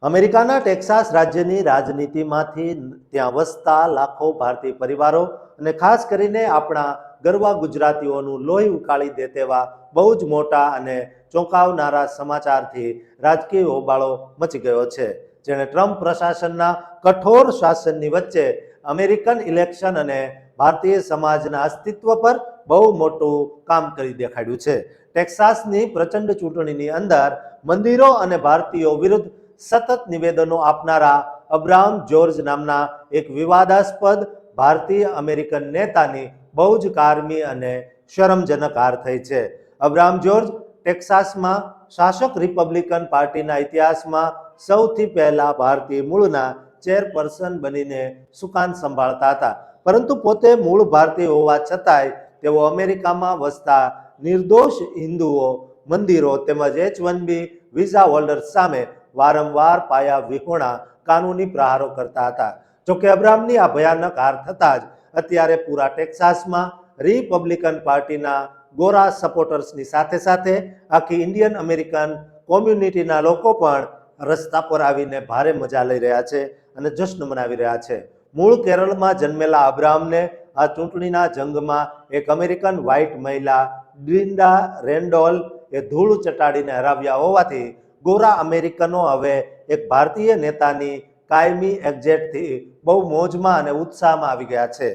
અમેરિકાના ટેક્સાસ રાજ્યની રાજનીતિમાંથી ત્યાં વસતા લાખો ભારતીય પરિવારો અને ખાસ કરીને આપણા ગરવા ગુજરાતીઓનું લોહી ઉકાળી દે તેવા બહુ જ મોટા અને ચોંકાવનારા સમાચારથી રાજકીય હોબાળો મચી ગયો છે, જેણે ટ્રમ્પ પ્રશાસનના કઠોર શાસનની વચ્ચે અમેરિકન ઇલેક્શન અને ભારતીય સમાજના અસ્તિત્વ પર બહુ મોટું કામ કરી દેખાડ્યું છે. ટેક્સાસની પ્રચંડ ચૂંટણીની અંદર મંદિરો અને ભારતીયો વિરુદ્ધ સતત નિવેદનો આપનારા અબ્રાહમ જ્યોર્જ નામના એક વિવાદાસ્પદ ભારતીય અમેરિકન નેતાની બહુ જ કારમી અને શરમજનક હાર થઈ છે. અબ્રાહમ જ્યોર્જ ટેક્સાસમાં શાસક રિપબ્લિકન પાર્ટીના ઇતિહાસમાં સૌથી પહેલા ભારતીય મૂળના ચેરપર્સન બનીને સુકાન સંભાળતા હતા, પરંતુ પોતે મૂળ ભારતીય હોવા છતાંય તેઓ અમેરિકામાં વસતા નિર્દોષ હિન્દુઓ, મંદિરો તેમજ H-1B વિઝા હોલ્ડર્સ સામે વારંવાર પાયા વિહોણા કાનૂની પ્રહારો કરતા હતા. જોકે અબ્રાહમની આ ભયાનક હાર થતાં જ અત્યારે પૂરા ટેક્સાસમાં રિપબ્લિકન પાર્ટીના ગોરા સપોર્ટર્સની સાથે સાથે આખી ઇન્ડિયન અમેરિકન કોમ્યુનિટીના લોકો પણ રસ્તા પર આવીને ભારે મજા લઈ રહ્યા છે અને જશ્ન મનાવી રહ્યા છે. મૂળ કેરળમાં જન્મેલા અબ્રાહમને આ ચૂંટણીના જંગમાં એક અમેરિકન વ્હાઇટ મહિલા ડિન્ડા રેન્ડોલ એ ધૂળ ચટાડીને હરાવ્યા હોવાથી ગોરા અમેરિકનો હવે એક ભારતીય નેતાની કાયમી એક્ઝેટથી બહુ મોજમાં અને ઉત્સાહમાં આવી ગયા છે,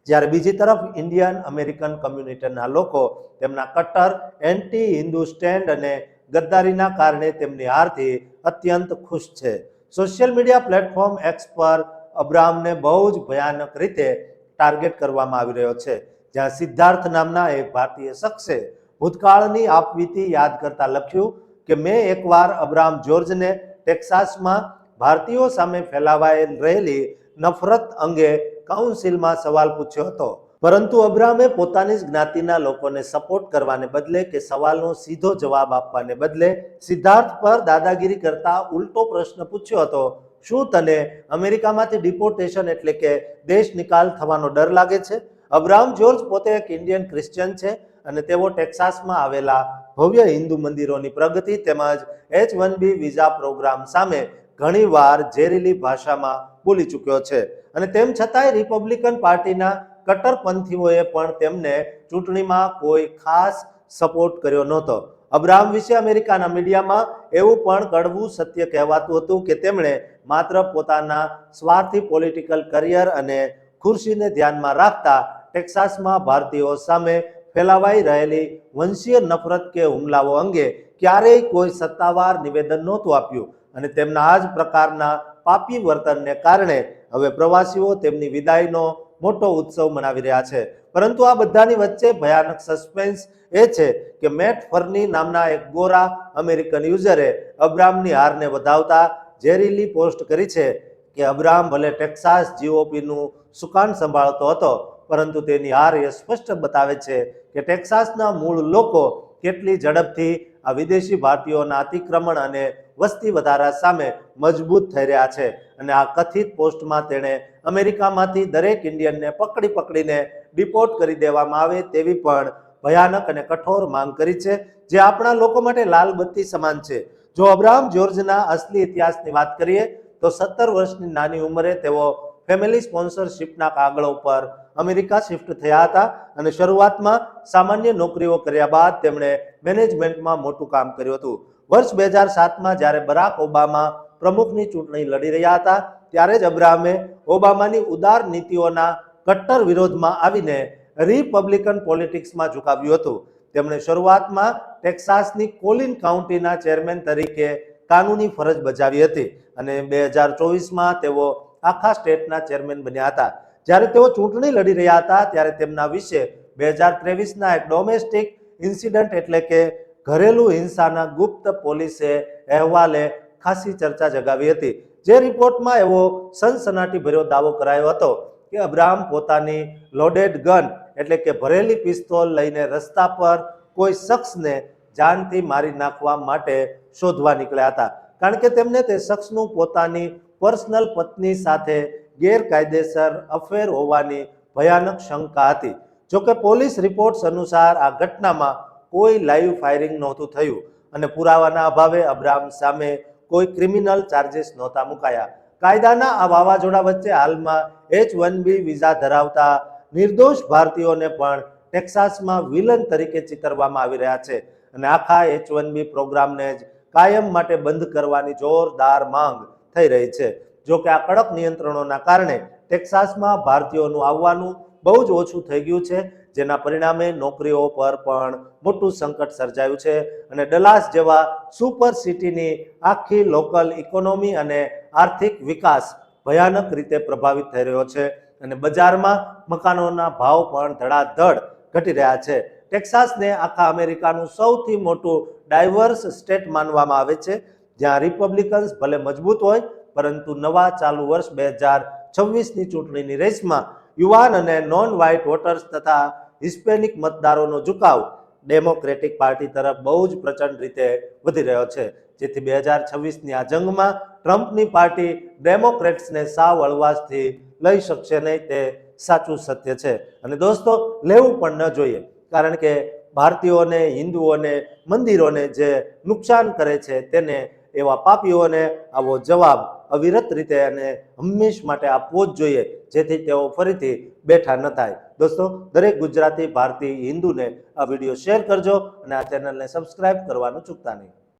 જ્યારે બીજી તરફ ઇન્ડિયન અમેરિકન કમ્યુનિટીના લોકો તેમના કટ્ટર એન્ટી હિન્દુ સ્ટેન્ડ અને ગદ્દારીના કારણે તેમની હારથી અત્યંત ખુશ છે. સોશિયલ મીડિયા પ્લેટફોર્મ એક્સ પર અબ્રાહમને બહુ જ ભયાનક રીતે ટાર્ગેટ કરવામાં આવી રહ્યો છે, જ્યાં સિદ્ધાર્થ નામના એક ભારતીય શખ્સે ભૂતકાળની આપવીતી યાદ કરતા લખ્યું કે મેં એકવાર અબ્રાહમ જ્યોર્જને ટેક્સાસમાં ભારતીયો સામે ફેલાવાઈ રહેલી નફરત અંગે કાઉન્સિલમાં સવાલ પૂછ્યો હતો, પરંતુ અબ્રાહમે પોતાની જ જ્ઞાતિના લોકોને સપોર્ટ કરવાને બદલે કે સવાલનો સીધો જવાબ આપવાને બદલે સિદ્ધાર્થ પર દાદાગીરી કરતા ઉલટો પ્રશ્ન પૂછ્યો હતો, શું તને અમેરિકામાંથી ડિપોર્ટેશન એટલે કે દેશ નિકાલ થવાનો ડર લાગે છે? અબ્રાહમ જ્યોર્જ પોતે એક ઇન્ડિયન ક્રિશ્ચિયન છે અને તેઓ ટેક્સાસમાં આવેલા ભવ્ય હિન્દુ મંદિરોની પ્રગતિ તેમજ H-1B વિઝા પ્રોગ્રામ સામે ઘણીવાર ઝેરીલી ભાષામાં બોલી ચૂક્યો છે અને તેમ છતાંય રિપબ્લિકન પાર્ટીના કટ્ટરપંથીઓએ પણ તેમને ચૂંટણીમાં કોઈ ખાસ સપોર્ટ કર્યો નહોતો. અબ્રાહમ વિશે અમેરિકાના મીડિયામાં એવું પણ કડવું સત્ય કહેવાતું હતું કે તેમણે માત્ર પોતાના સ્વાર્થી પોલિટિકલ કરિયર અને ખુરશીને ધ્યાનમાં રાખતા ટેક્સાસમાં ભારતીયો સામે ફેલાવાઈ રહેલી વંશીય નફરત કે હુમલાઓ અંગે ક્યારેય કોઈ સત્તાવાર નિવેદન નહોતું આપ્યું અને તેમના આ જ પ્રકારના પાપી વર્તનને કારણે હવે પ્રવાસીઓ તેમની વિદાયનો મોટો ઉત્સવ મનાવી રહ્યા છે. પરંતુ આ બધાની વચ્ચે ભયાનક સસ્પેન્સ એ છે કે મેટ ફર્ની નામના એક ગોરા અમેરિકન યુઝરે અબ્રાહમની હારને વધાવતા ઝેરીલી પોસ્ટ કરી છે કે અબ્રાહમ ભલે ટેક્સાસ GOPનું સુકાન સંભાળતો હતો, પરંતુ તેની હાર એ સ્પષ્ટ બતાવે છે કે ટેક્સાસના મૂળ લોકો કેટલી ઝડપથી આ વિદેશી ભારતીયોના અતિક્રમણ અને વસ્તી વધારા સામે મજબૂત થઈ રહ્યા છે. અને આ કથિત પોસ્ટમાં તેણે અમેરિકામાંથી દરેક ઇન્ડિયનને પકડીને ડિપોર્ટ કરી દેવામાં આવે તેવી પણ ભયાનક અને કઠોર માંગ કરી છે, જે આપણા લોકો માટે લાલ બત્તી સમાન છે. જો અબ્રાહમ જ્યોર્જના અસલી ઇતિહાસની વાત કરીએ તો 17 વર્ષની નાની ઉંમરે તેઓ ફેમિલી સ્પોન્સરશિપના કાગળો પર અમેરિકા શિફ્ટ થયા હતા અને શરૂઆતમાં સામાન્ય નોકરીઓ કર્યા બાદ તેમણે મેનેજમેન્ટમાં મોટું કામ કર્યું હતું. વર્ષ 2007માં જ્યારે બરાક ઓબામા પ્રમુખની ચૂંટણી લડી રહ્યા હતા, ત્યારે જ અબ્રાહમે ઓબામાની ઉદાર નીતિઓના કટ્ટર વિરોધમાં આવીને રિપબ્લિકન પોલિટિક્સમાં ઝુકાવ્યું હતું. તેમણે શરૂઆતમાં ટેક્સાસની કોલિન કાઉન્ટીના ચેરમેન તરીકે કાનૂની ફરજ બજાવી હતી અને 2024માં તેઓ આખા સ્ટેટના ચેરમેન બન્યા હતા. જ્યારે તેઓ ચૂંટણી લડી રહ્યા હતા ત્યારે તેમના વિશે 2023ના એક ડોમેસ્ટિક ઇન્સિડન્ટ એટલે કે ઘરેલું હિંસાના ગુપ્ત પોલીસે અહેવાલે ખાસી ચર્ચા જગાવી હતી, જે રિપોર્ટમાં એવો સનસનાટીભર્યો દાવો કરાયો હતો કે અબ્રાહમ પોતાની લોડેડ ગન એટલે કે ભરેલી પિસ્તોલ લઈને રસ્તા પર કોઈ શખ્સને જાનથી મારી નાખવા માટે શોધવા નીકળ્યા હતા, કારણ કે તેમને તે શખ્સનું પોતાની પર્સનલ પત્ની સાથે ગેરકાયદેસર અફેર હોવાની ભયાનક શંકા હતી. જોકે પોલીસ રિપોર્ટ્સ અનુસાર આ ઘટનામાં કોઈ લાઈવ ફાયરિંગ નહોતું થયું અને પુરાવાના અભાવે અબ્રાહમ સામે કોઈ ક્રિમિનલ ચાર્જીસ નહોતા મુકાયા. કાયદાના આ વાવાઝોડા વચ્ચે હાલમાં H-1B વિઝા ધરાવતા નિર્દોષ ભારતીયોને પણ ટેક્સાસમાં વિલન તરીકે ચિતરવામાં આવી રહ્યા છે અને આખા H-1B પ્રોગ્રામને જ કાયમ માટે બંધ કરવાની જોરદાર માંગ થઈ રહી છે. જો કે આ કડક નિયંત્રણોના કારણે ટેક્સાસમાં ભારતીયોનું આવવાનું બહુ જ ઓછું થઈ ગયું છે, જેના પરિણામે નોકરીઓ પર પણ મોટું સંકટ સર્જાયું છે અને ડલાસ જેવા સુપર સિટીની આખી લોકલ ઇકોનોમી અને આર્થિક વિકાસ ભયાનક રીતે પ્રભાવિત થઈ રહ્યો છે અને બજારમાં મકાનોના ભાવ પણ ધડાધડ ઘટી રહ્યા છે. ટેક્સાસને આખા અમેરિકાનું સૌથી મોટું ડાયવર્સ સ્ટેટ માનવામાં આવે છે, જ્યાં રિપબ્લિકન્સ ભલે મજબૂત હોય પરંતુ નવા ચાલુ વર્ષ 2026ની ચૂંટણીની રેસમાં યુવાન અને નોન વ્હાઇટ વોટર્સ તથા હિસ્પેનિક મતદારોનો ઝુકાવ ડેમોક્રેટિક પાર્ટી તરફ બહુ જ પ્રચંડ રીતે વધી રહ્યો છે, જેથી 2026ની આ જંગમાં ટ્રમ્પની પાર્ટી ડેમોક્રેટ્સને સાવ હળવાશથી લઈ શકશે નહીં, તે સાચું સત્ય છે. અને દોસ્તો, લેવું પણ ન જોઈએ, કારણ કે ભારતીયોને, હિન્દુઓને, મંદિરોને જે નુકસાન કરે છે તેને એવા પાપીઓને આવો જવાબ અવિરત રીતે અને હંમેશ માટે આપવો જ જોઈએ, જેથી તેઓ ફરીથી બેઠા ન થાય. દોસ્તો, દરેક ગુજરાતી, ભારતીય, હિન્દુને આ વિડીયો શેર કરજો અને આ ચેનલને સબસ્ક્રાઇબ કરવાનું ચૂકતા નહીં.